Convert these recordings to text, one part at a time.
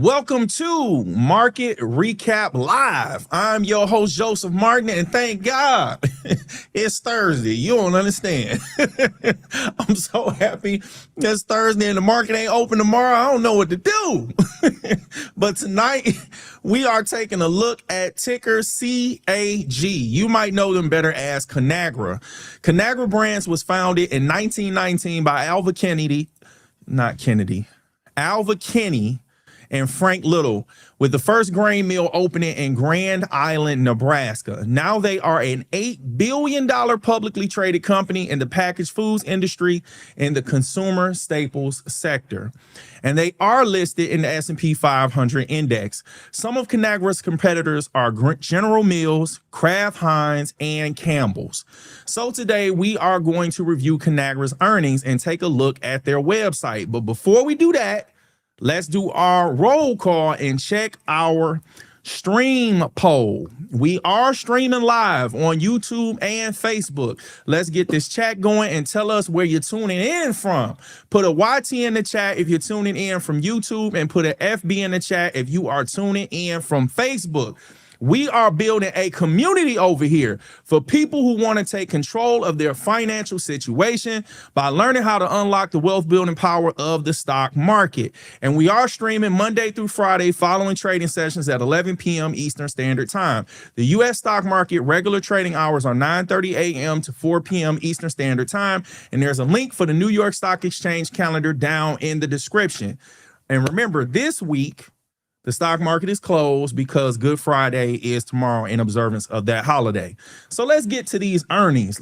Welcome to Market Recap Live. I'm your host, Joseph Martin, and thank God it's Thursday. You don't understand. I'm so happy it's Thursday and the market ain't open tomorrow. I don't know what to do. But tonight, we are taking a look at ticker CAG. You might know them better as Conagra. Conagra Brands was founded in 1919 by Alva Kennedy and Frank Little, with the first grain mill opening in Grand Island, Nebraska. Now they are an $8 billion publicly traded company in the packaged foods industry in the consumer staples sector. And they are listed in the S&P 500 index. Some of Conagra's competitors are General Mills, Kraft Heinz, and Campbell's. So today we are going to review Conagra's earnings and take a look at their website. But before we do that, let's do our roll call and check our stream poll. We are streaming live on YouTube and Facebook. Let's get this chat going and tell us where you're tuning in from. Put a YT in the chat if you're tuning in from YouTube, and put an FB in the chat if you are tuning in from Facebook. We are building a community over here for people who want to take control of their financial situation by learning how to unlock the wealth building power of the stock market. And we are streaming Monday through Friday following trading sessions at 11 p.m. Eastern Standard Time. The U.S. stock market regular trading hours are 9:30 a.m. to 4 p.m. Eastern Standard Time. And there's a link for the New York Stock Exchange calendar down in the description. And remember, this week, the stock market is closed because Good Friday is tomorrow in observance of that holiday. So let's get to these earnings.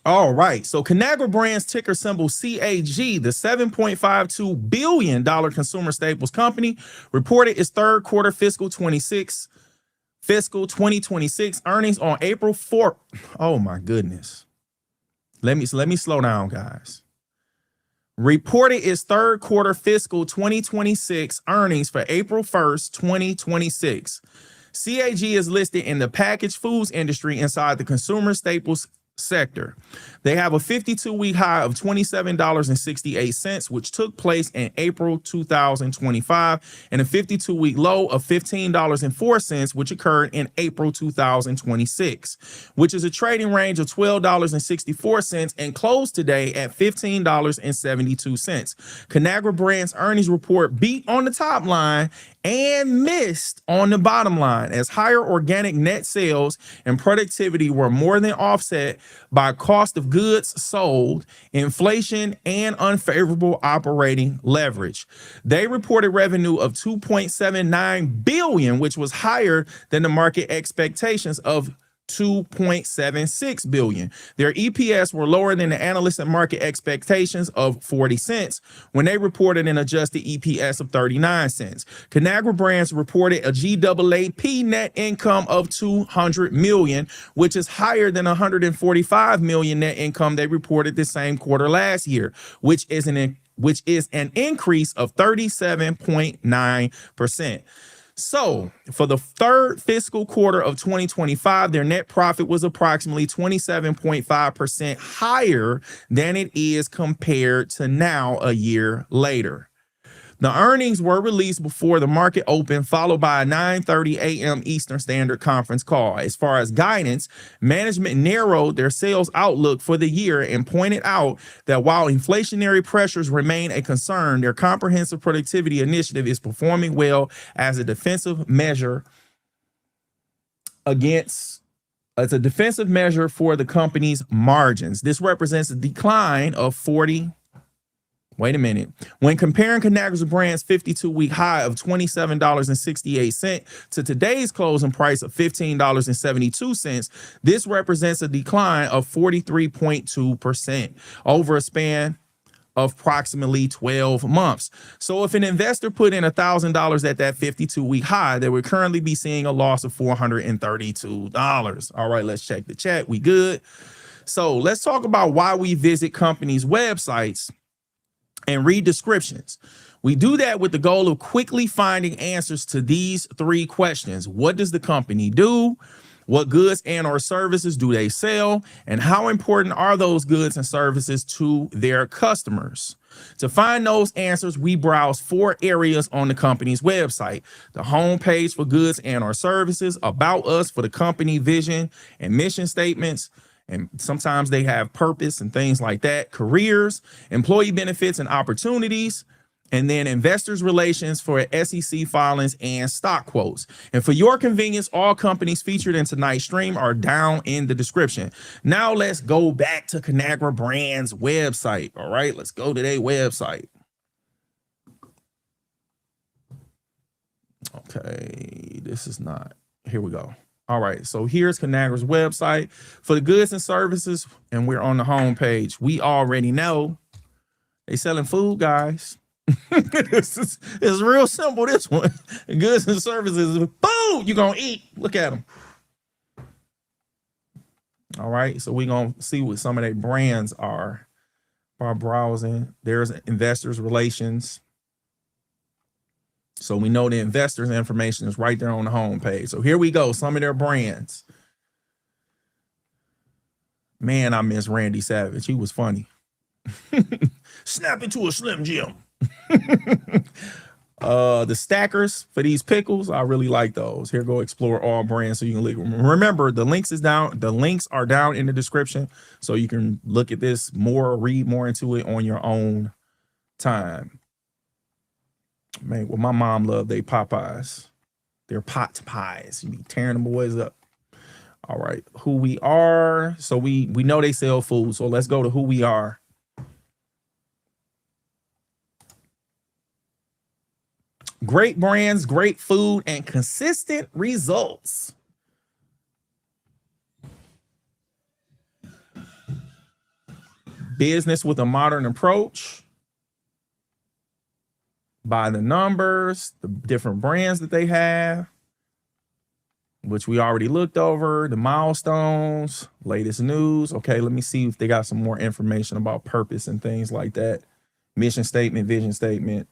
All right. So Conagra Brands, ticker symbol CAG, the $7.52 billion consumer staples company, reported its third quarter fiscal 2026 earnings on April 4th. Oh my goodness. Let me slow down, guys. Reported its third quarter fiscal 2026 earnings for April 1st, 2026. CAG is listed in the packaged foods industry inside the consumer staples sector. They have a 52-week high of $27.68, which took place in April 2025, and a 52-week low of $15.04, which occurred in April 2026, which is a trading range of $12.64 and closed today at $15.72. Conagra Brands earnings report beat on the top line and missed on the bottom line, as higher organic net sales and productivity were more than offset by cost of goods sold, inflation, and unfavorable operating leverage. They reported revenue of $2.79 billion, which was higher than the market expectations of $2.76 billion. Their EPS were lower than the analyst and market expectations of 40 cents when they reported an adjusted EPS of 39 cents. Conagra Brands reported a GAAP net income of $200 million, which is higher than $145 million net income they reported the same quarter last year, which is an increase of 37.9%. So for the third fiscal quarter of 2025, their net profit was approximately 27.5% higher than it is compared to now a year later. The earnings were released before the market opened, followed by a 9:30 a.m. Eastern Standard conference call. As far as guidance, management narrowed their sales outlook for the year and pointed out that while inflationary pressures remain a concern, their comprehensive productivity initiative is performing well as a defensive measure for the company's margins. This represents a decline of 40. Wait a minute. When comparing Conagra Brands' 52-week high of $27.68 to today's closing price of $15.72, this represents a decline of 43.2% over a span of approximately 12 months. So if an investor put in $1,000 at that 52-week high, they would currently be seeing a loss of $432. All right, let's check the chat. We good? So let's talk about why we visit companies' websites and read descriptions. We do that with the goal of quickly finding answers to these three questions. What does the company do? What goods and or services do they sell? And how important are those goods and services to their customers? To find those answers, we browse 4 areas on the company's website: the homepage for goods and or services, about us for the company vision and mission statements, and sometimes they have purpose and things like that, careers, employee benefits and opportunities, and then investors relations for SEC filings and stock quotes. And for your convenience, all companies featured in tonight's stream are down in the description. Now let's go back to Conagra Brands website. All right, let's go to their website. Okay, this is not, here we go. All right, so here's Conagra's website for the goods and services, and we're on the home page. We already know they selling food, guys. It's real simple, this one. Goods and services, food, you're gonna eat. Look at them. All right, so we're gonna see what some of their brands are by browsing. There's investors relations. So we know the investors information is right there on the home page. So here we go, some of their brands. Man, I miss Randy Savage. He was funny. Snap into a Slim Jim. The stackers for these pickles, I really like those. Here, go explore all brands so you can look. Remember, the links are down in the description, so you can look at this more, read more into it on your own time. Man, well, my mom loved they Popeyes. They're pot pies. You be tearing them boys up. All right, who we are. So we know they sell food, so let's go to who we are. Great brands, great food, and consistent results. Business with a modern approach. By the numbers, the different brands that they have, which we already looked over, the milestones, latest news. Okay, let me see if they got some more information about purpose and things like that. Mission statement, vision statement.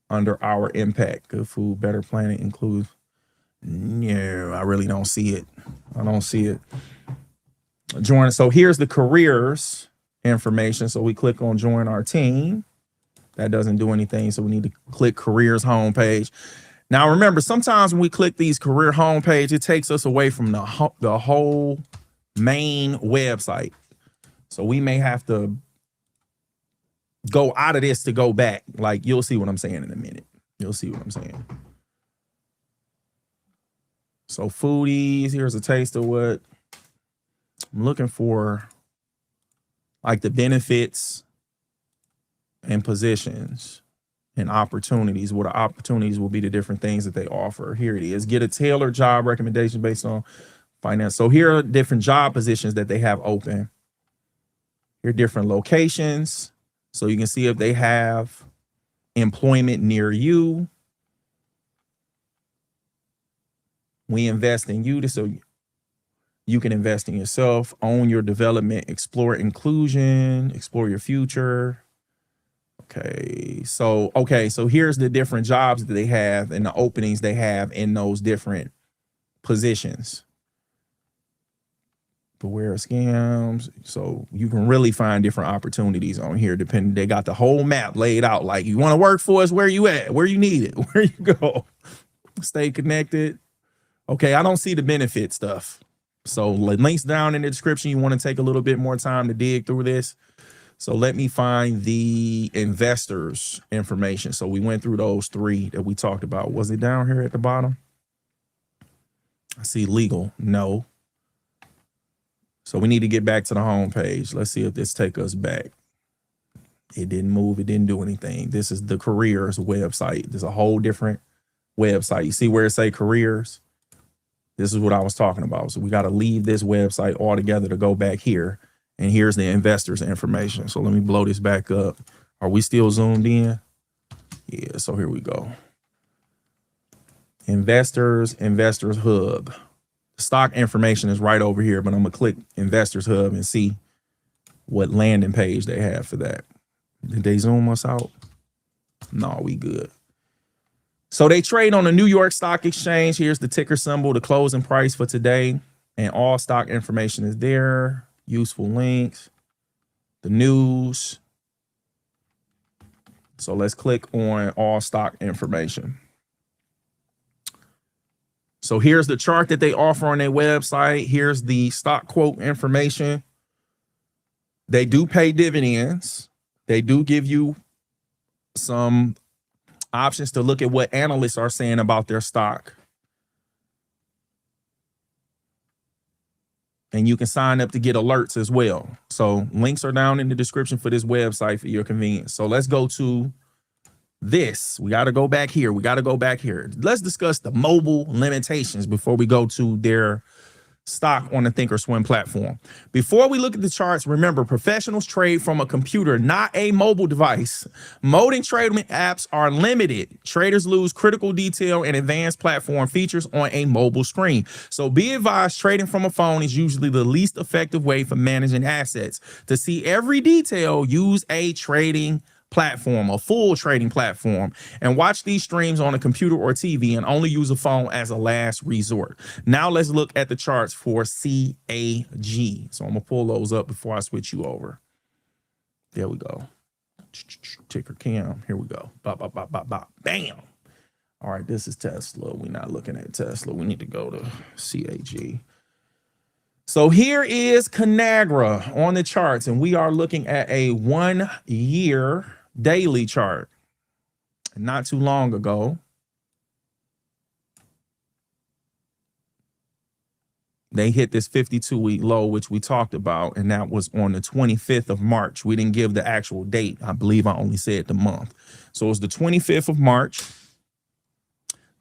Under our impact, good food, better planet includes. No, I really don't see it. I don't see it. Join. So here's the careers information. So we click on join our team. That doesn't do anything. So we need to click careers homepage. Now, remember, sometimes when we click these career homepage, it takes us away from the whole main website. So we may have to go out of this to go back. Like, you'll see what I'm saying in a minute. You'll see what I'm saying. So foodies, here's a taste of what I'm looking for, like the benefits and positions and opportunities. What the opportunities will be, the different things that they offer. Here it is. Get a tailored job recommendation based on finance. So here are different job positions that they have open. Here are different locations. So you can see if they have employment near you. We invest in you so you can invest in yourself, own your development, explore inclusion, explore your future. Okay, so here's the different jobs that they have and the openings they have in those different positions. Beware of scams. So you can really find different opportunities on here depending. They got the whole map laid out. Like, you want to work for us, where you at, where you need it, where you go. Stay connected. Okay, I don't see the benefit stuff. So links down in the description. You want to take a little bit more time to dig through this. So let me find the investors information. So we went through those 3 that we talked about. Was it down here at the bottom? I see legal. No. So we need to get back to the home page. Let's see if this take us back. It didn't move. It didn't do anything. This is the careers website. There's a whole different website. You see where it say careers? This is what I was talking about. So we got to leave this website altogether to go back here. And here's the investors information. So let me blow this back up. Are we still zoomed in? Yeah, so here we go. Investors hub. Stock information is right over here, but I'm gonna click investors hub and see what landing page they have for that. Did they zoom us out? No, we good. So they trade on the New York Stock Exchange. Here's the ticker symbol, the closing price for today, and all stock information is there. Useful links, the news. So let's click on all stock information. So here's the chart that they offer on their website. Here's the stock quote information. They do pay dividends. They do give you some options to look at what analysts are saying about their stock. And you can sign up to get alerts as well. So links are down in the description for this website for your convenience. So let's go to this. We got to go back here. Let's discuss the mobile limitations before we go to their stock on the Thinkorswim platform. Before we look at the charts, remember, professionals trade from a computer, not a mobile device. Mode and trading apps are limited. Traders lose critical detail and advanced platform features on a mobile screen. So be advised, trading from a phone is usually the least effective way for managing assets. To see every detail, use a trading platform, a full trading platform, and watch these streams on a computer or TV, and only use a phone as a last resort. Now let's look at the charts for CAG. So I'm gonna pull those up before I switch you over. There we go. Ticker cam. Here we go. Bop, bop, bop, bop, bop. Bam. All right, this is Tesla. We're not looking at Tesla. We need to go to CAG. So here is Conagra on the charts, and we are looking at a 1 year daily chart. Not too long ago, they hit this 52-week low, which we talked about, and that was on the 25th of March. We didn't give the actual date. I believe I only said the month. So it was the 25th of March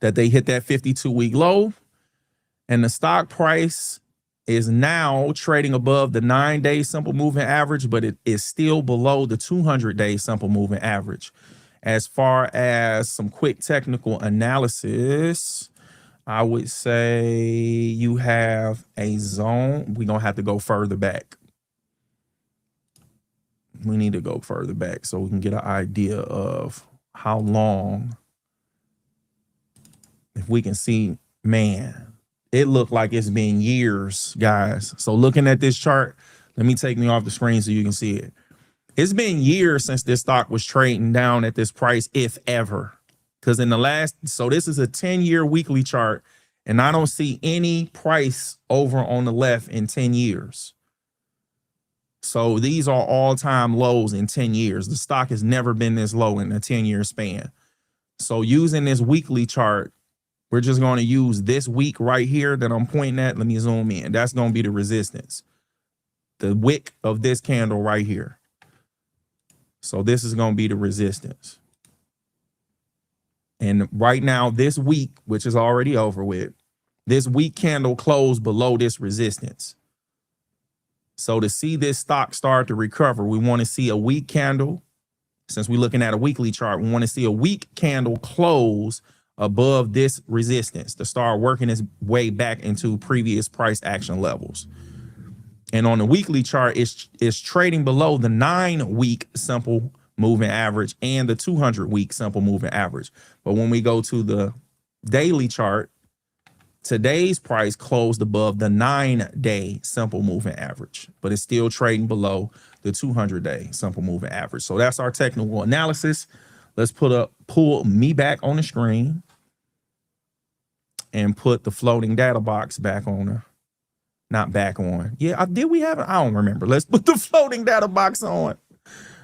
that they hit that 52-week low, and the stock price is now trading above the 9-day simple moving average, but it is still below the 200-day simple moving average. As far as some quick technical analysis, I would say you have a zone. We're going to have to go further back. We need to go further back so we can get an idea of how long. If we can see, man, it looked like it's been years, guys. So looking at this chart, let me take me off the screen so you can see it. It's been years since this stock was trading down at this price, if ever. Because in the last, so this is a 10-year weekly chart, and I don't see any price over on the left in 10 years. So these are all-time lows in 10 years. The stock has never been this low in a 10-year span. So using this weekly chart, we're just going to use this week right here that I'm pointing at. Let me zoom in. That's going to be the resistance. The wick of this candle right here. So this is going to be the resistance. And right now, this week, which is already over with, this week candle closed below this resistance. So to see this stock start to recover, we want to see a weak candle. Since we're looking at a weekly chart, we want to see a weak candle close above this resistance to start working its way back into previous price action levels. And on the weekly chart, it's trading below the 9-week simple moving average and the 200-week simple moving average. But when we go to the daily chart, today's price closed above the 9-day simple moving average, but it's still trading below the 200-day simple moving average. So that's our technical analysis. Let's pull me back on the screen and put the floating data box back on. Not back on. Yeah, did we have it? I don't remember. Let's put the floating data box on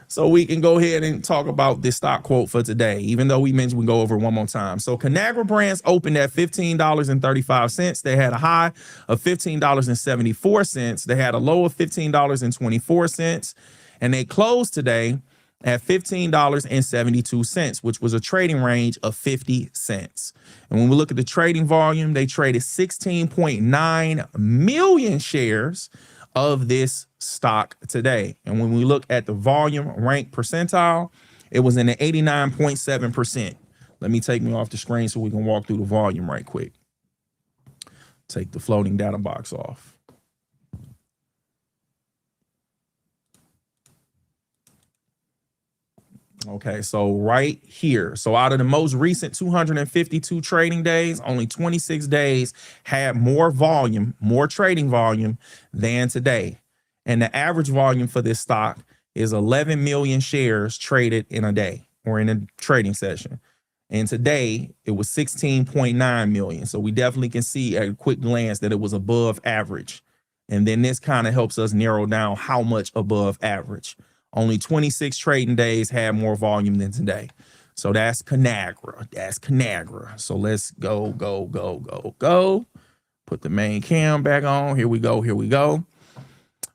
so we can go ahead and talk about this stock quote for today, even though we mentioned we go over it one more time. So Conagra Brands opened at $15.35. They had a high of $15.74. They had a low of $15.24. And they closed today at $15.72, which was a trading range of 50 cents. And when we look at the trading volume, they traded 16.9 million shares of this stock today. And when we look at the volume rank percentile, it was in the 89.7%. Let me take me off the screen so we can walk through the volume right quick. Take the floating data box off. Okay, so right here. So out of the most recent 252 trading days, only 26 days had more volume, more trading volume than today. And the average volume for this stock is 11 million shares traded in a day. or in a trading session. And today it was 16.9 million. So we definitely can see at a quick glance that it was above average. And then this kind of helps us narrow down how much above average. Only 26 trading days had more volume than today. So that's Conagra. That's Conagra. So let's go. Put the main cam back on. Here we go.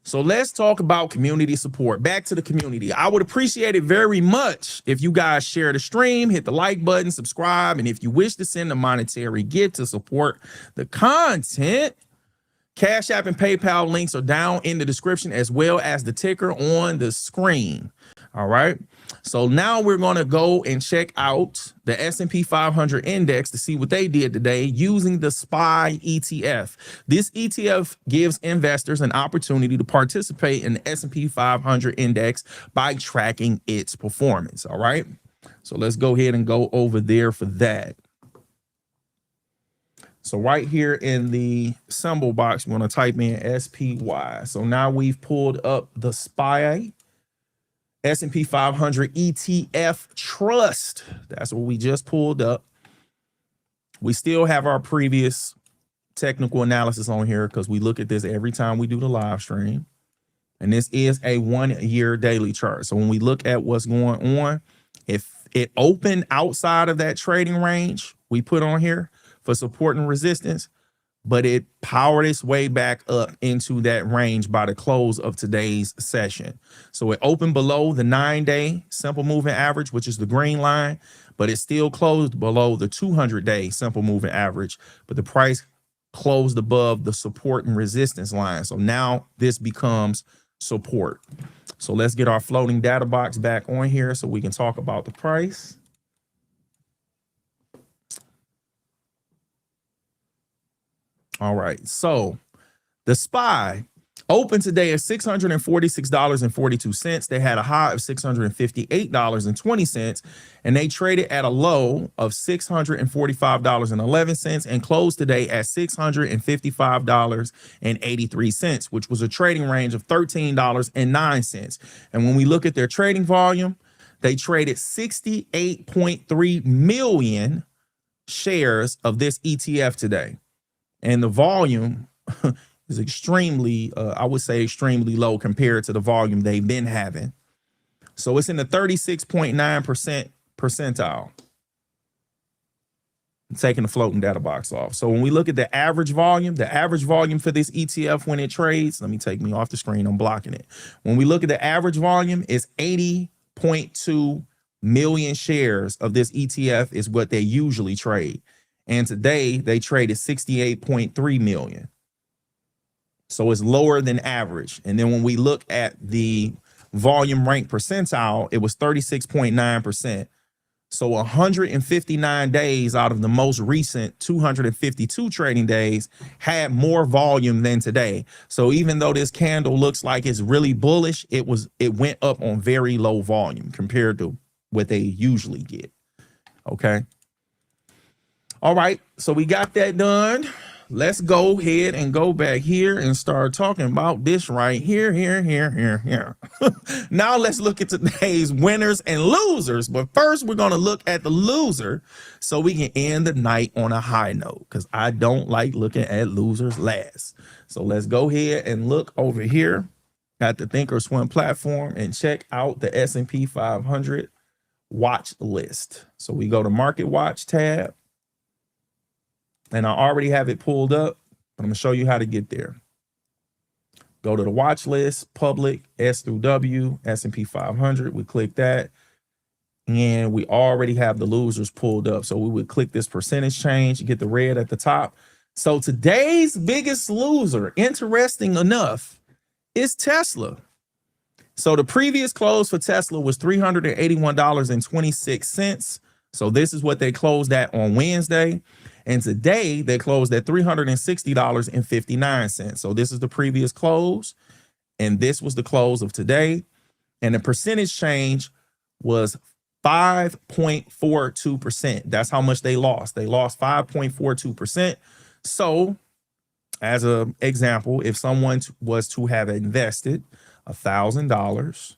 So let's talk about community support. Back to the community. I would appreciate it very much if you guys share the stream, hit the like button, subscribe, and if you wish to send a monetary gift to support the content, Cash App and PayPal links are down in the description as well as the ticker on the screen. All right. So now we're going to go and check out the S&P 500 index to see what they did today using the SPY ETF. This ETF gives investors an opportunity to participate in the S&P 500 index by tracking its performance. All right. So let's go ahead and go over there for that. So right here in the symbol box, we're going to type in SPY. So now we've pulled up the SPY S&P 500 ETF Trust. That's what we just pulled up. We still have our previous technical analysis on here because we look at this every time we do the live stream. And this is a 1-year daily chart. So when we look at what's going on, if it opened outside of that trading range we put on here for support and resistance, but it powered its way back up into that range by the close of today's session. So it opened below the 9-day simple moving average, which is the green line, but it still closed below the 200-day simple moving average, but the price closed above the support and resistance line. So now this becomes support. So let's get our floating data box back on here so we can talk about the price. All right, so the SPY opened today at $646.42. They had a high of $658.20, and they traded at a low of $645.11 and closed today at $655.83, which was a trading range of $13.09. And when we look at their trading volume, they traded 68.3 million shares of this ETF today. And the volume is extremely, I would say extremely low compared to the volume they've been having. So it's in the 36.9% percentile. I'm taking the floating data box off. So when we look at the average volume for this ETF when it trades, let me take me off the screen, I'm blocking it. When we look at the average volume, it's 80.2 million shares of this ETF is what they usually trade. And today they traded 68.3 million. So it's lower than average. And then when we look at the volume rank percentile, it was 36.9%. So 159 days out of the most recent 252 trading days had more volume than today. So even though this candle looks like it's really bullish, it went up on very low volume compared to what they usually get. Okay. All right, so we got that done. Let's go ahead and go back here and start talking about this right here. Now let's look at today's winners and losers. But first, we're going to look at the loser so we can end the night on a high note, because I don't like looking at losers last. So let's go ahead and look over here at the Thinkorswim platform and check out the S&P 500 watch list. So we go to Market Watch tab. And I already have it pulled up. I'm going to show you how to get there. Go to the watch list, public, S through W, S&P 500. We click that. And we already have the losers pulled up. So we would click this percentage change, get the red at the top. So today's biggest loser, interesting enough, is Tesla. So the previous close for Tesla was $381.26. So this is what they closed at on Wednesday. And today they closed at $360.59. So this is the previous close. And this was the close of today. And the percentage change was 5.42%. That's how much they lost. They lost 5.42%. So as an example, if someone was to have invested $1,000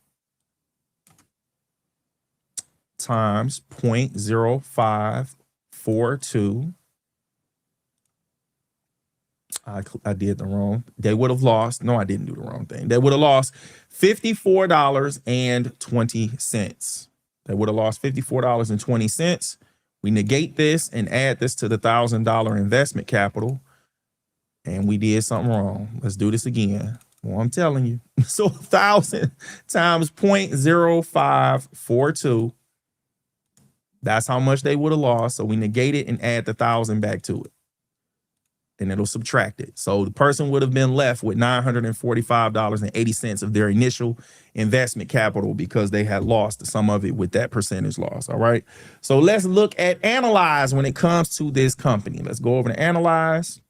times 0.0542. I did the wrong. They would have lost. No, I didn't do the wrong thing. They would have lost $54.20. They would have lost $54.20. We negate this and add this to the $1,000 investment capital. And we did something wrong. Let's do this again. Well, I'm telling you. So 1,000 times 0.0542. That's how much they would have lost. So we negate it and add the 1,000 back to it. And it'll subtract it. So the person would have been left with $945.80 of their initial investment capital because they had lost some of it with that percentage loss. All right. So let's look at analyze when it comes to this company. Let's go over to analyze.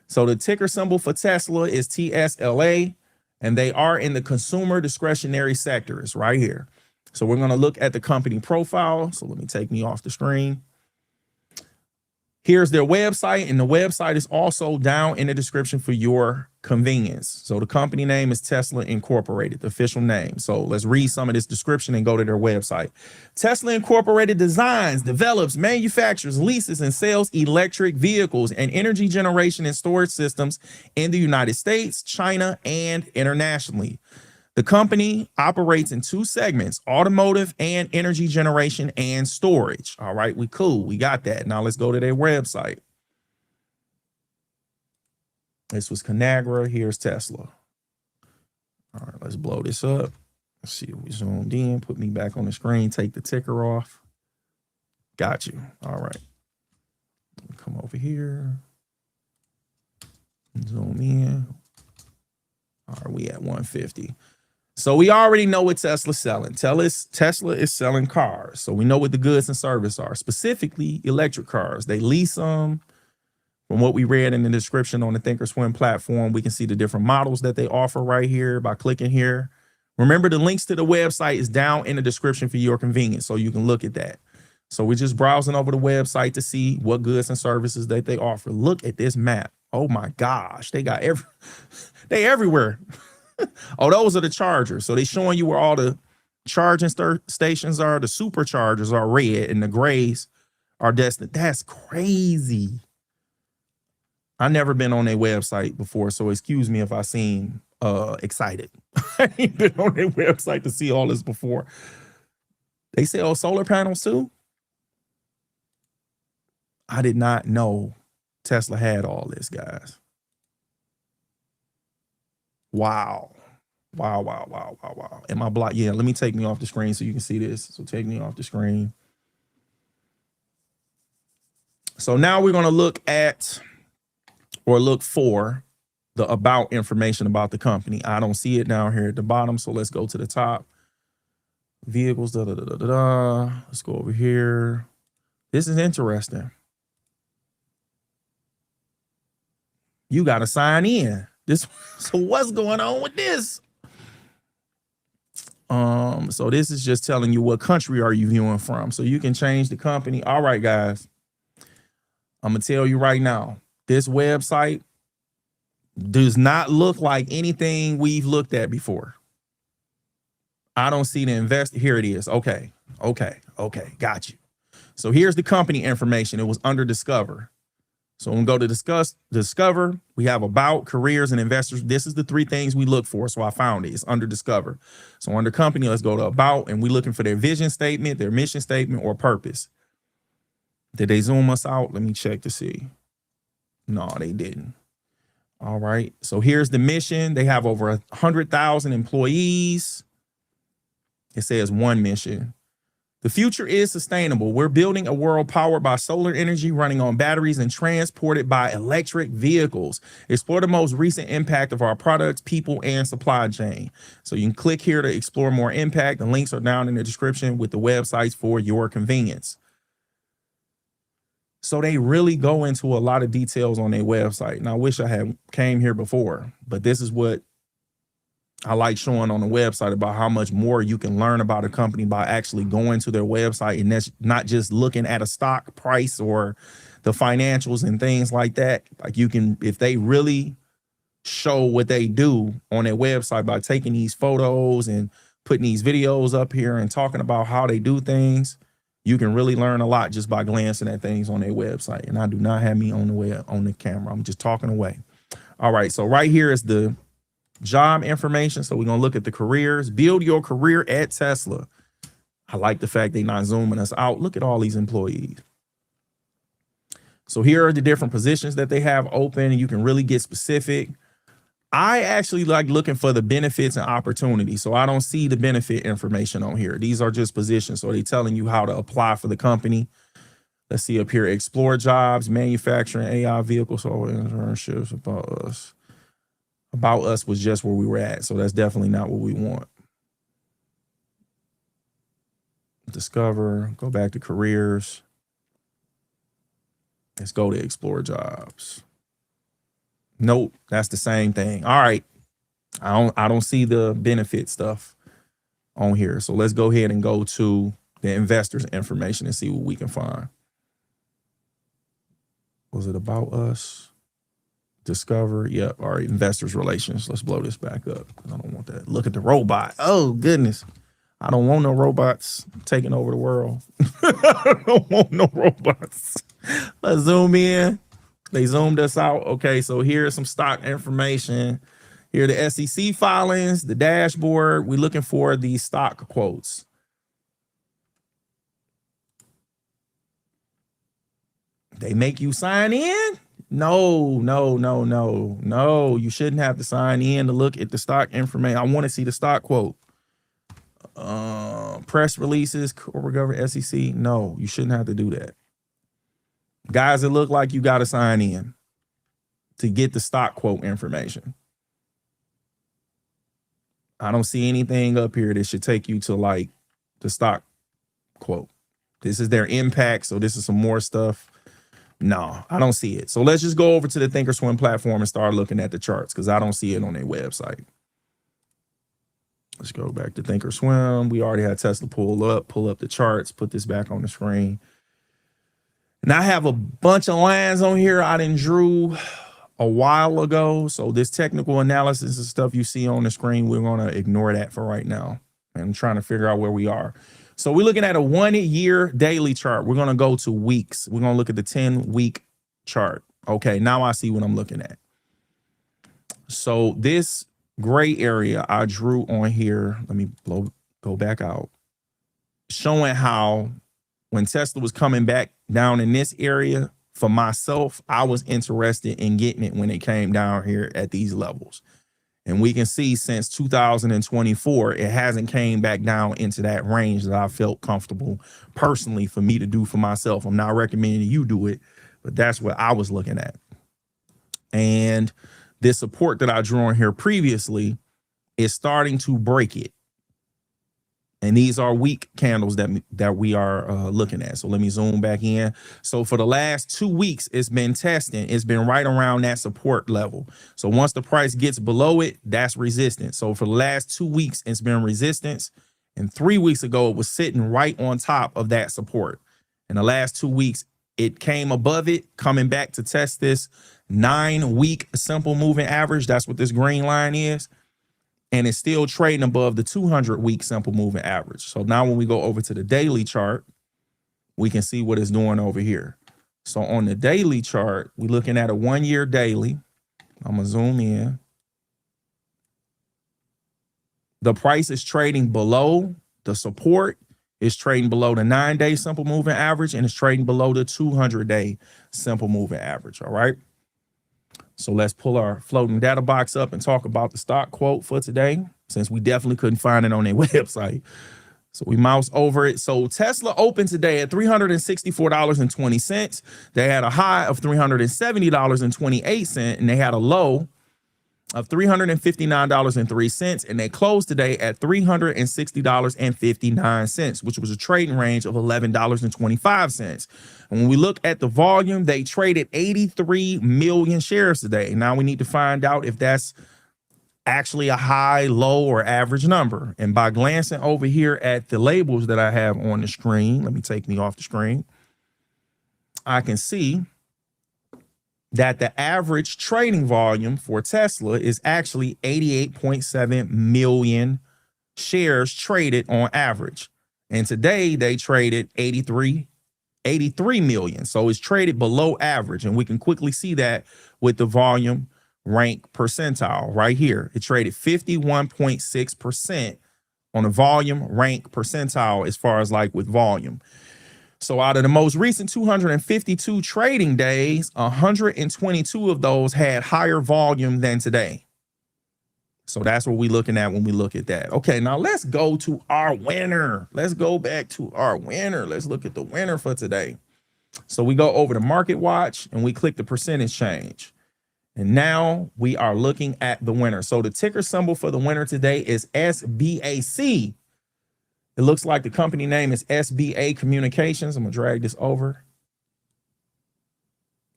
So the ticker symbol for Tesla is TSLA, and they are in the consumer discretionary sector. It's right here. So we're going to look at the company profile. So let me take me off the screen. Here's their website, and the website is also down in the description for your convenience. So the company name is Tesla Incorporated, the official name. So let's read some of this description and go to their website. Tesla Incorporated designs, develops, manufactures, leases, and sells electric vehicles and energy generation and storage systems in the United States, China, and internationally. The company operates in two segments, automotive and energy generation and storage. All right, we cool. We got that. Now let's go to their website. This was Conagra. Here's Tesla. All right, let's blow this up. Let's see if we zoomed in. Put me back on the screen. Take the ticker off. Got you. All right. Come over here. Zoom in. All right, we at 150. So we already know what Tesla's selling. Tesla is selling cars. So we know what the goods and services are, specifically electric cars. They lease them. From what we read in the description on the Thinkorswim platform, we can see the different models that they offer right here by clicking here. Remember, the links to the website is down in the description for your convenience, so you can look at that. So we're just browsing over the website to see what goods and services that they offer. Look at this map. Oh my gosh, they got they everywhere. Oh, those are the chargers. So they're showing you where all the charging stations are. The superchargers are red and the grays are destined. That's crazy. I've never been on their website before, so excuse me if I seem excited. I ain't been on their website to see all this before. They sell solar panels too? I did not know Tesla had all this, guys. Wow. Wow. Am I blocked? Yeah, let me take me off the screen so you can see this. So take me off the screen. So now we're going to look at or look for the about information about the company. I don't see it down here at the bottom. So let's go to the top. Vehicles, Let's go over here. This is interesting. You got to sign in. So what's going on with this? So this is just telling you what country are you viewing from. So you can change the company. All right, guys. I'm gonna tell you right now, this website does not look like anything we've looked at before. I don't see the investor. Here it is. Okay. Got you. So here's the company information. It was under Discover. So when we go to Discover, we have about, careers, and investors. This is the three things we look for. So I found it. It's under Discover. So under company, let's go to about, and we're looking for their vision statement, their mission statement, or purpose. Did they zoom us out? Let me check to see. No, they didn't. All right. So here's the mission. They have over 100,000 employees. It says one mission. The future is sustainable. We're building a world powered by solar energy, running on batteries, and transported by electric vehicles. Explore the most recent impact of our products, people, and supply chain. So you can click here to explore more impact. The links are down in the description with the websites for your convenience. So they really go into a lot of details on their website. And I wish I had came here before, but this is what I like showing on the website about how much more you can learn about a company by actually going to their website. And that's not just looking at a stock price or the financials and things like that. Like you can, if they really show what they do on their website by taking these photos and putting these videos up here and talking about how they do things, you can really learn a lot just by glancing at things on their website. And I do not have me on the camera. I'm just talking away. All right, so right here is the job information. So we're gonna look at the careers. Build your career at Tesla. I like the fact they're not zooming us out. Look at all these employees. So here are the different positions that they have open. You can really get specific. I actually like looking for the benefits and opportunities. So I don't see the benefit information on here. These are just positions. So they're telling you how to apply for the company. Let's see up here, explore jobs, manufacturing, AI vehicles, so internships, about us. About us was just where we were at. So that's definitely not what we want. Discover, go back to careers. Let's go to explore jobs. Nope, that's the same thing. All right. I don't see the benefit stuff on here. So let's go ahead and go to the investors information and see what we can find. Was it about us? Discover. Yep. All right. Investors relations. Let's blow this back up. I don't want that. Look at the robot. Oh, goodness. I don't want no robots taking over the world. I don't want no robots. Let's zoom in. They zoomed us out. Okay, so here's some stock information. Here are the SEC filings, the dashboard. We're looking for the stock quotes. They make you sign in? No. You shouldn't have to sign in to look at the stock information. I want to see the stock quote. Press releases, corporate government, SEC. No, you shouldn't have to do that. Guys, it look like you got to sign in to get the stock quote information. I don't see anything up here that should take you to like the stock quote. This is their impact. So this is some more stuff. No, I don't see it. So let's just go over to the Thinkorswim platform and start looking at the charts because I don't see it on their website. Let's go back to Thinkorswim. We already had Tesla pull up the charts, put this back on the screen. And I have a bunch of lines on here I done drew a while ago. So this technical analysis and stuff you see on the screen, we're going to ignore that for right now. I'm trying to figure out where we are. So we're looking at a 1 year daily chart. We're going to go to weeks. We're going to look at the 10-week chart. Okay, now I see what I'm looking at. So this gray area I drew on here, let me go back out, showing how when Tesla was coming back down in this area, for myself, I was interested in getting it when it came down here at these levels. And we can see since 2024, it hasn't came back down into that range that I felt comfortable personally for me to do for myself. I'm not recommending you do it, but that's what I was looking at. And this support that I drew on here previously is starting to break it. And these are weak candles that we are looking at. So let me zoom back in. So for the last 2 weeks, it's been testing. It's been right around that support level. So once the price gets below it, that's resistance. So for the last 2 weeks, it's been resistance. And 3 weeks ago, it was sitting right on top of that support. In the last 2 weeks, it came above it, coming back to test this 9-week simple moving average. That's what this green line is. And it's still trading above the 200-week simple moving average. So now when we go over to the daily chart, we can see what it's doing over here. So on the daily chart, we're looking at a 1 year daily. I'm gonna zoom in. The price is trading below the support. It's trading below the 9-day simple moving average, and it's trading below the 200-day simple moving average, all right? So let's pull our floating data box up and talk about the stock quote for today, since we definitely couldn't find it on their website. So we mouse over it. So Tesla opened today at $364.20. They had a high of $370.28, and they had a low of $359.03, and they closed today at $360.59, which was a trading range of $11.25. And when we look at the volume, they traded 83 million shares today. Now we need to find out if that's actually a high, low, or average number. And by glancing over here at the labels that I have on the screen, let me take me off the screen, I can see that the average trading volume for Tesla is actually 88.7 million shares traded on average. And today they traded 83 million. So it's traded below average. And we can quickly see that with the volume rank percentile right here. It traded 51.6% on the volume rank percentile as far as like with volume. So out of the most recent 252 trading days, 122 of those had higher volume than today. So that's what we're looking at when we look at that. Okay, now let's go to our winner. Let's go back to our winner. Let's look at the winner for today. So we go over to Market Watch and we click the percentage change. And now we are looking at the winner. So the ticker symbol for the winner today is SBAC. It looks like the company name is SBA Communications. I'm going to drag this over.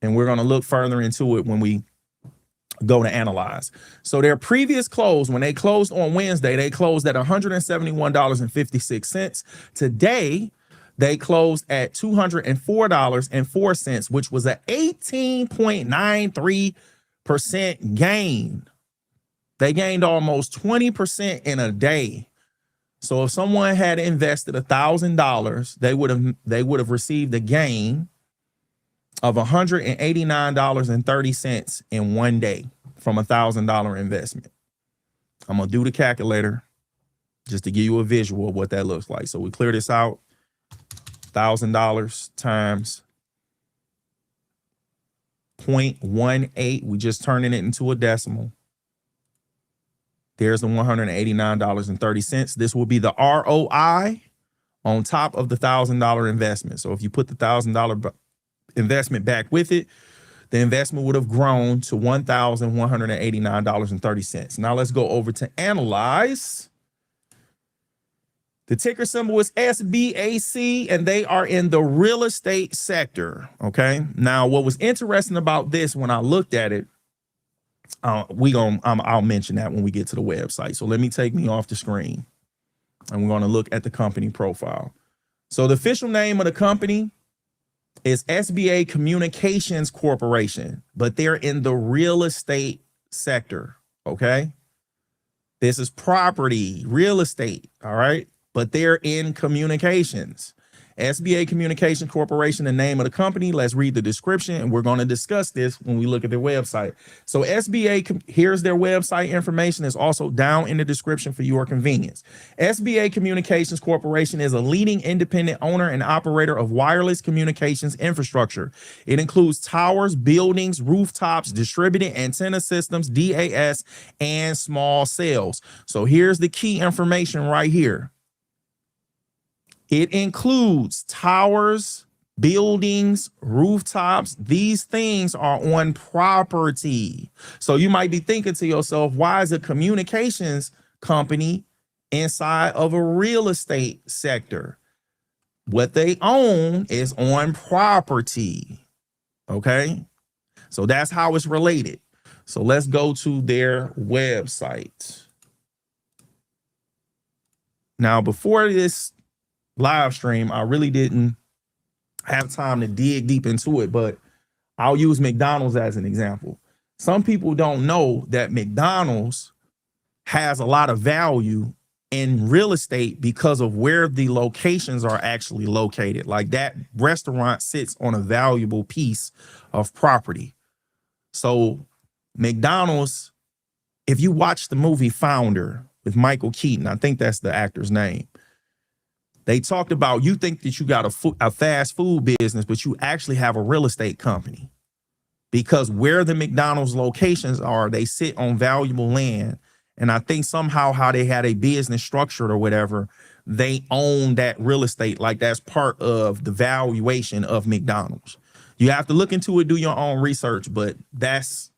And we're going to look further into it when we go to analyze. So their previous close, when they closed on Wednesday, they closed at $171.56. Today, they closed at $204.04, which was an 18.93% gain. They gained almost 20% in a day. So if someone had invested $1,000, they would have received a gain of $189.30 in one day from $1,000 investment. I'm gonna do the calculator just to give you a visual of what that looks like. So we clear this out. $1,000 times 0.18. We just turning it into a decimal. There's the $189.30. This will be the ROI on top of the $1,000 investment. So if you put the $1,000 investment back with it, the investment would have grown to $1,189.30. Now let's go over to analyze. The ticker symbol is SBAC, and they are in the real estate sector. Okay. Now, what was interesting about this when I looked at it, I'll mention that when we get to the website. So let me take me off the screen, and we're going to look at the company profile. So the official name of the company is SBA Communications Corporation, but they're in the real estate sector. Okay. This is property, real estate. All right. But they're in communications. SBA Communications Corporation, the name of the company. Let's read the description, and we're going to discuss this when we look at their website. So SBA, here's their website information. It's also down in the description for your convenience. SBA Communications Corporation is a leading independent owner and operator of wireless communications infrastructure. It includes towers, buildings, rooftops, distributed antenna systems, DAS, and small cells. So here's the key information right here. It includes towers, buildings, rooftops. These things are on property. So you might be thinking to yourself, why is a communications company inside of a real estate sector? What they own is on property. Okay. So that's how it's related. So let's go to their website. Now, before this live stream, I really didn't have time to dig deep into it, but I'll use McDonald's as an example. Some people don't know that McDonald's has a lot of value in real estate because of where the locations are actually located. Like that restaurant sits on a valuable piece of property. So McDonald's, if you watch the movie Founder with Michael Keaton, I think that's the actor's name. They talked about, you think that you got a fast food business, but you actually have a real estate company, because where the McDonald's locations are, they sit on valuable land. And I think somehow how they had a business structured or whatever, they own that real estate. Like that's part of the valuation of McDonald's. You have to look into it, do your own research, but that's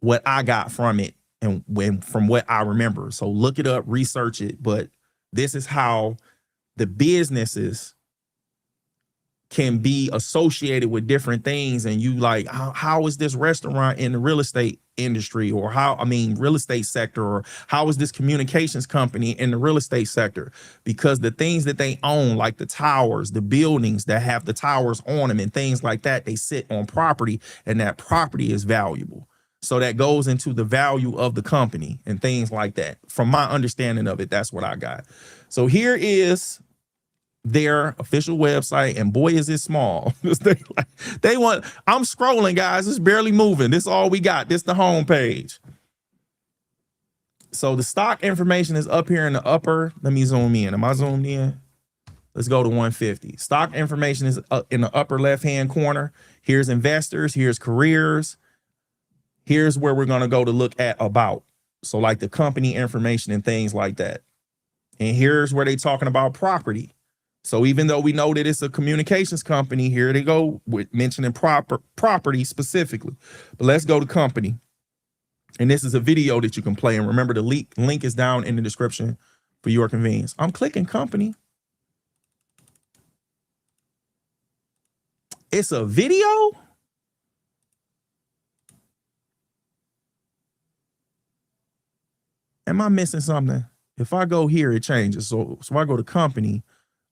what I got from it and from what I remember. So look it up, research it, but this is how the businesses can be associated with different things. And you like, how is this restaurant in the real estate industry, or real estate sector, or how is this communications company in the real estate sector? Because the things that they own, like the towers, the buildings that have the towers on them and things like that, they sit on property, and that property is valuable. So that goes into the value of the company and things like that. From my understanding of it, that's what I got. So here is their official website, and boy, is it small. they want, I'm scrolling, guys. It's barely moving. This is all we got. This is the home page. So the stock information is up here in the upper. Let me zoom in. Am I zoomed in? Let's go to 150. Stock information is in the upper left-hand corner. Here's investors. Here's careers. Here's where we're going to go to look at about. So like the company information and things like that. And here's where they're talking about property. So even though we know that it's a communications company, here they go with mentioning property specifically. But let's go to company. And this is a video that you can play. And remember, the link is down in the description for your convenience. I'm clicking company. It's a video? Am I missing something? If I go here, it changes. So I go to company,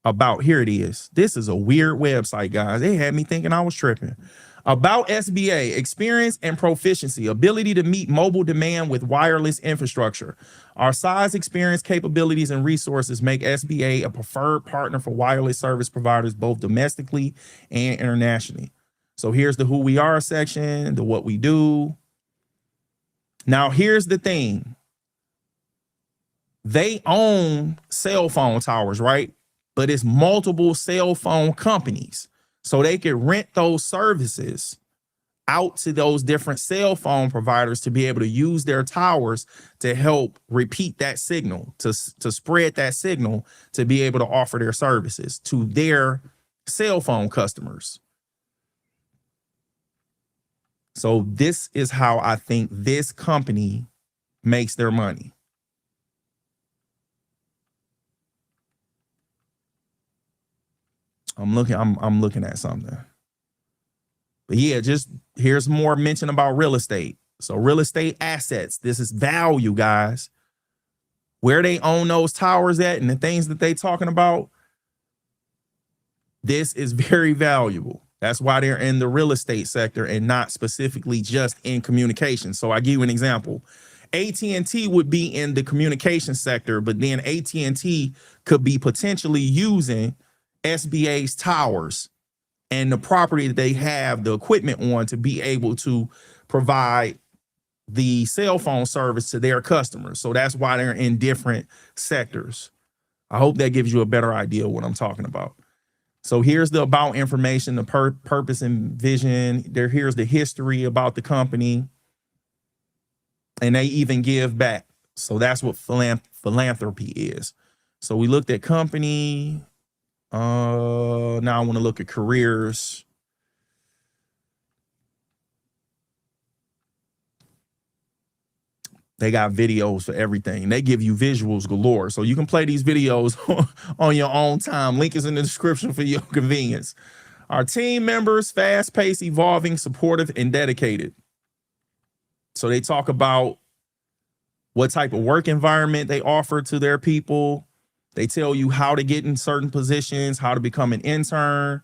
about, here it is. This is a weird website, guys. They had me thinking I was tripping. About SBA, experience and proficiency, ability to meet mobile demand with wireless infrastructure. Our size, experience, capabilities, and resources make SBA a preferred partner for wireless service providers, both domestically and internationally. So here's the who we are section, the what we do. Now, here's the thing. They own cell phone towers, right? But it's multiple cell phone companies. So they can rent those services out to those different cell phone providers to be able to use their towers to help repeat that signal, to spread that signal, to be able to offer their services to their cell phone customers. So this is how I think this company makes their money. I'm looking at something. But yeah, just here's more mention about real estate. So real estate assets, this is value, guys. Where they own those towers at and the things that they talking about, this is very valuable. That's why they're in the real estate sector and not specifically just in communication. So I give you an example. AT&T would be in the communication sector, but then AT&T could be potentially using SBA's towers and the property that they have the equipment on to be able to provide the cell phone service to their customers. So that's why they're in different sectors. I hope that gives you a better idea of what I'm talking about. So here's the about information, the purpose and vision. Here's the history about the company. And they even give back. So that's what philanthropy is. So we looked at company. Now I want to look at careers. They got videos for everything. They give you visuals galore. So you can play these videos on your own time. Link is in the description for your convenience. Our team members, fast-paced, evolving, supportive, and dedicated. So they talk about what type of work environment they offer to their people. They tell you how to get in certain positions, how to become an intern,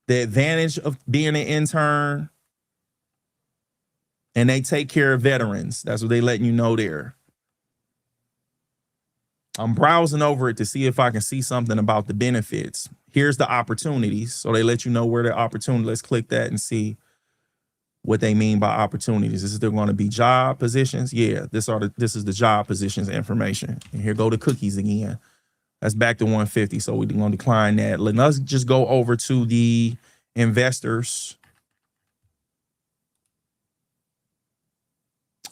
the advantage of being an intern. And they take care of veterans. That's what they letting you know there. I'm browsing over it to see if I can see something about the benefits. Here's the opportunities. So they let you know where the opportunity. Let's click that and see what they mean by opportunities. Is there going to be job positions? Yeah, this is the job positions information. And here go the cookies again. That's back to 150. So we're going to decline that. Let's just go over to the investors.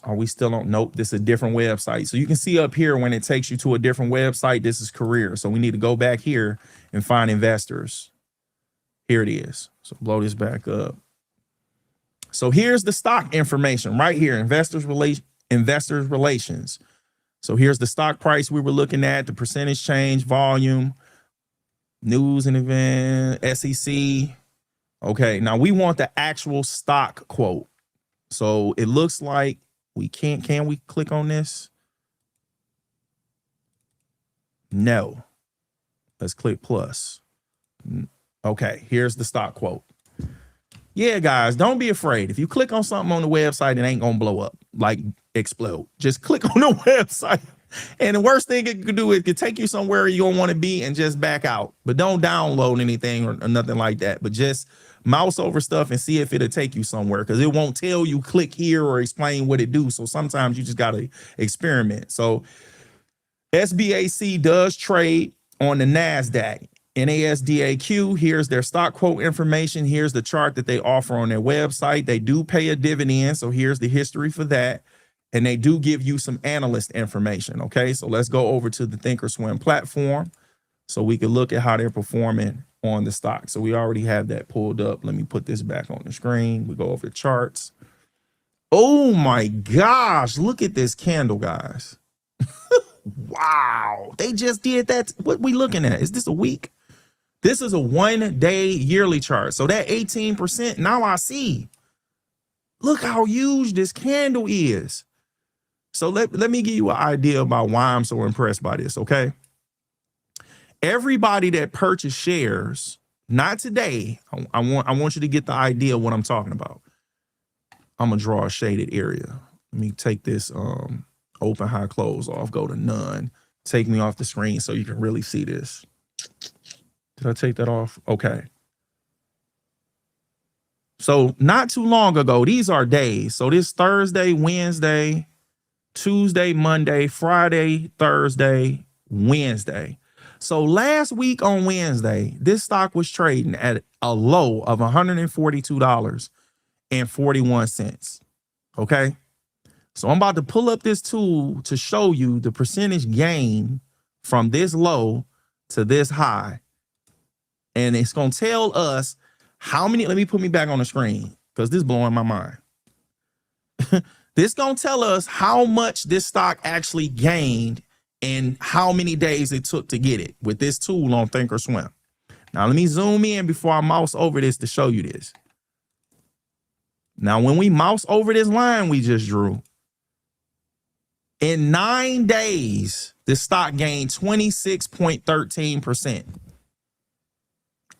Are we still on? Nope, this is a different website. So you can see up here when it takes you to a different website, this is career. So we need to go back here and find investors. Here it is. So blow this back up. So here's the stock information right here, investors relations. So here's the stock price we were looking at, the percentage change, volume, news and event, SEC. Okay, now we want the actual stock quote. So it looks like we can't, can we click on this? No. Let's click plus. Okay, here's the stock quote. Yeah, guys, don't be afraid. If you click on something on the website, it ain't gonna blow up, like explode. Just click on the website. And the worst thing it could do is it could take you somewhere you don't want to be and just back out. But don't download anything or nothing like that. But just mouse over stuff and see if it'll take you somewhere, because it won't tell you click here or explain what it do. So sometimes you just gotta experiment. So SBAC does trade on the NASDAQ. NASDAQ, here's their stock quote information. Here's the chart that they offer on their website. They do pay a dividend, so here's the history for that. And they do give you some analyst information, okay? So let's go over to the Thinkorswim platform so we can look at how they're performing on the stock. So we already have that pulled up. Let me put this back on the screen. We go over the charts. Oh my gosh, look at this candle, guys. Wow, they just did that. What we looking at? Is this a week? This is a 1 day yearly chart. So that 18%, now I see. Look how huge this candle is. So let me give you an idea about why I'm so impressed by this, okay? Everybody that purchased shares, not today, I want you to get the idea of what I'm talking about. I'm gonna draw a shaded area. Let me take this open, high, close off, go to none. Take me off the screen so you can really see this. Did I take that off? Okay. So not too long ago, these are days. So this Thursday, Wednesday, Tuesday, Monday, Friday, Thursday, Wednesday. So last week on Wednesday, this stock was trading at a low of $142.41. Okay. So I'm about to pull up this tool to show you the percentage gain from this low to this high. And it's going to tell us how many, let me put me back on the screen because this is blowing my mind. This going to tell us how much this stock actually gained and how many days it took to get it with this tool on Thinkorswim. Now, let me zoom in before I mouse over this to show you this. Now, when we mouse over this line we just drew, in 9 days, the stock gained 26.13%.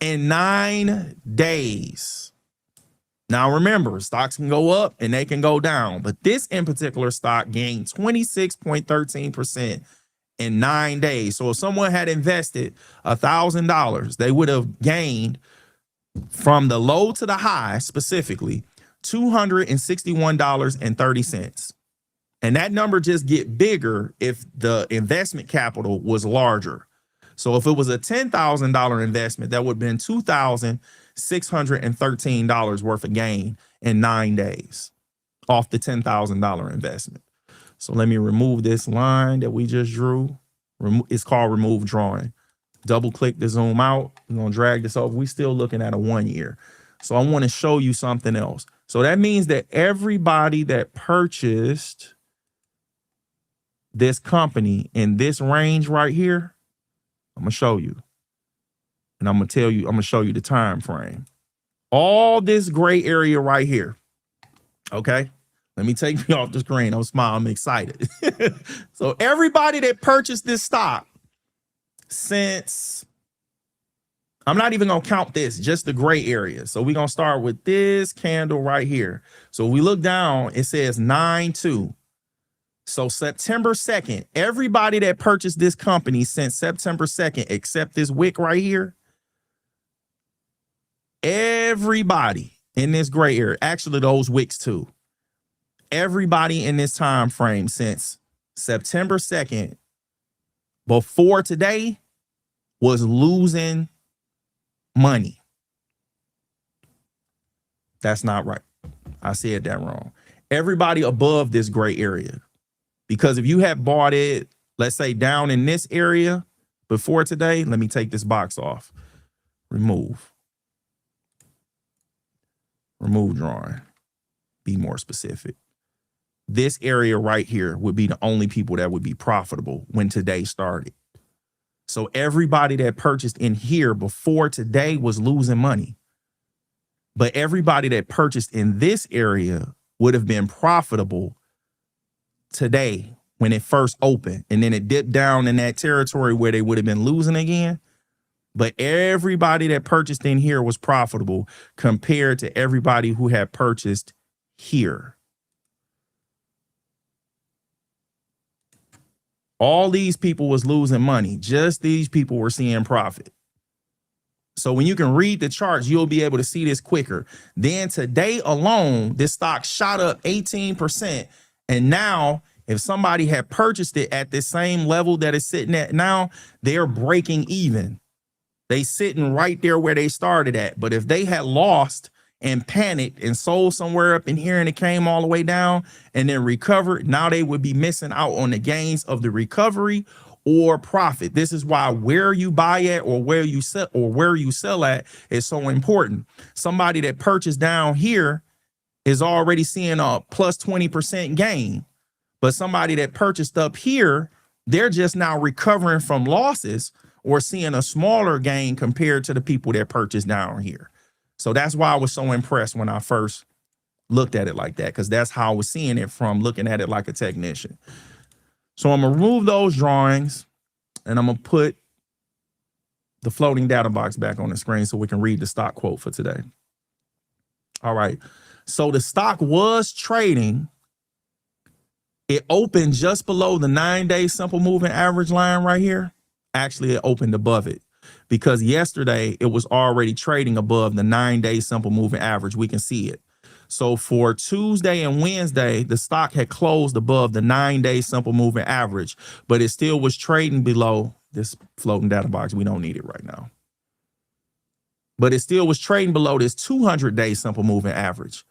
In 9 days. Now, remember, stocks can go up and they can go down, but this in particular stock gained 26.13% in 9 days. So if someone had invested $1,000, they would have gained from the low to the high, specifically $261.30. And that number just get bigger if the investment capital was larger. So if it was a $10,000 investment, that would have been $2,613 worth of gain in 9 days off the $10,000 investment. So let me remove this line that we just drew. It's called remove drawing. Double click to zoom out. We're going to drag this over. We're still looking at a 1 year. So I want to show you something else. So that means that everybody that purchased this company in this range right here, I'm going to show you. And I'm going to tell you, I'm going to show you the time frame. All this gray area right here. Okay. Let me take me off the screen. I'm smiling. I'm excited. So everybody that purchased this stock since, I'm not even going to count this, just the gray area. So we're going to start with this candle right here. So we look down, it says 9/2. So September 2nd, everybody that purchased this company since September 2nd, except this wick right here, everybody in this gray area, actually those wicks too, everybody in this time frame since September 2nd before today was losing money. That's not right. I said that wrong. Everybody above this gray area. Because if you had bought it, let's say down in this area before today, let me take this box off. Remove. Remove drawing. Be more specific. This area right here would be the only people that would be profitable when today started. So everybody that purchased in here before today was losing money. But everybody that purchased in this area would have been profitable today when it first opened, and then it dipped down in that territory where they would have been losing again. But everybody that purchased in here was profitable compared to everybody who had purchased here. All these people was losing money. Just these people were seeing profit. So when you can read the charts, you'll be able to see this quicker. Then today alone, this stock shot up 18%. And now if somebody had purchased it at the same level that it's sitting at now, they're breaking even. They sitting right there where they started at. But if they had lost and panicked and sold somewhere up in here and it came all the way down and then recovered, now they would be missing out on the gains of the recovery or profit. This is why where you buy at or where you sell at is so important. Somebody that purchased down here is already seeing a plus 20% gain, but somebody that purchased up here, they're just now recovering from losses or seeing a smaller gain compared to the people that purchased down here. So that's why I was so impressed when I first looked at it like that, because that's how I was seeing it from looking at it like a technician. So I'm going to remove those drawings and I'm going to put the floating data box back on the screen so we can read the stock quote for today. All right. So the stock was trading. It opened just below the 9-day simple moving average line right here. Actually, it opened above it, because yesterday it was already trading above the 9-day simple moving average. We can see it. So for Tuesday and Wednesday, the stock had closed above the 9-day simple moving average, but it still was trading below this floating data box. We don't need it right now. But it still was trading below this 200-day simple moving average.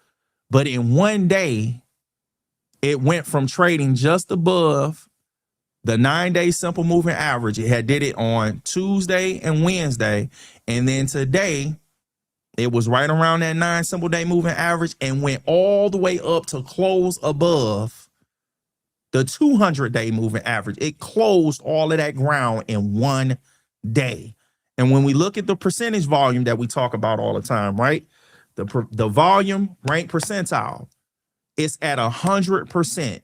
But in one day, it went from trading just above the 9-day simple moving average. It had did it on Tuesday and Wednesday. And then today, it was right around that 9 simple day moving average and went all the way up to close above the 200-day moving average. It closed all of that ground in one day. And when we look at the percentage volume that we talk about all the time, right? The volume rank percentile, it's at 100%.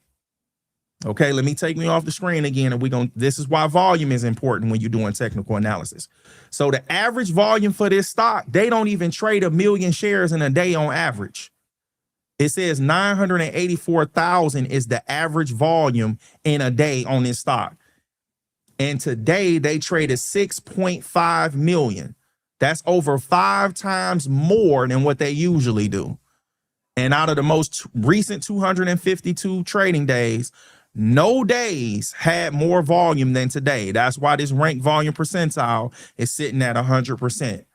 Okay, let me take me off the screen again, and this is why volume is important when you're doing technical analysis. So the average volume for this stock, they don't even trade 1 million shares in a day on average. It says 984,000 is the average volume in a day on this stock. And today they traded 6.5 million. That's over 5 times more than what they usually do. And out of the most recent 252 trading days, no days had more volume than today. That's why this rank volume percentile is sitting at 100%.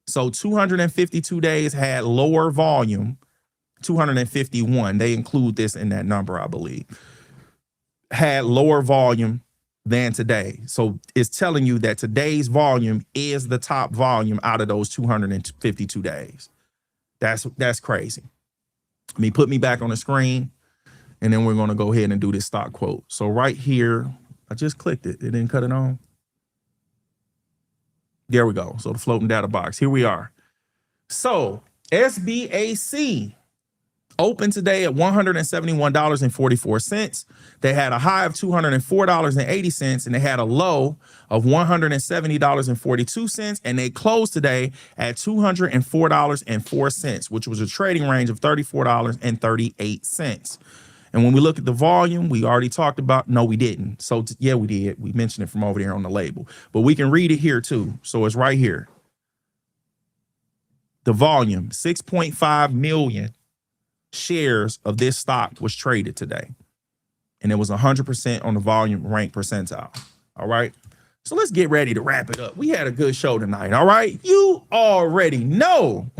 So 252 days had lower volume. 251, they include this in that number, I believe, had lower volume than today. So it's telling you that today's volume is the top volume out of those 252 days. That's crazy. Put me back on the screen, and then we're going to go ahead and do this stock quote. So right here, I just clicked it. It didn't cut it on. There we go. So the floating data box. Here we are. So SBAC opened today at $171.44. They had a high of $204.80, and they had a low of $170.42, and they closed today at $204.04, which was a trading range of $34.38. And when we look at the volume, we already talked about, no, we didn't. So yeah, we did. We mentioned it from over there on the label, but we can read it here too. So it's right here. The volume, 6.5 million shares of this stock was traded today. And it was 100% on the volume rank percentile. All right. So let's get ready to wrap it up. We had a good show tonight. All right. You already know.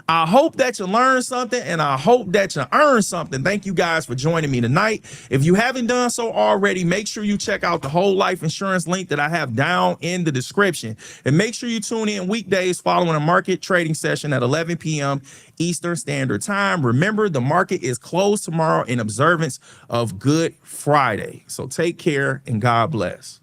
I hope that you learned something, and I hope that you earned something. Thank you guys for joining me tonight. If you haven't done so already, make sure you check out the whole life insurance link that I have down in the description. And make sure you tune in weekdays following a market trading session at 11 p.m. Eastern Standard Time. Remember, the market is closed tomorrow in observance of Good Friday. So take care and God bless.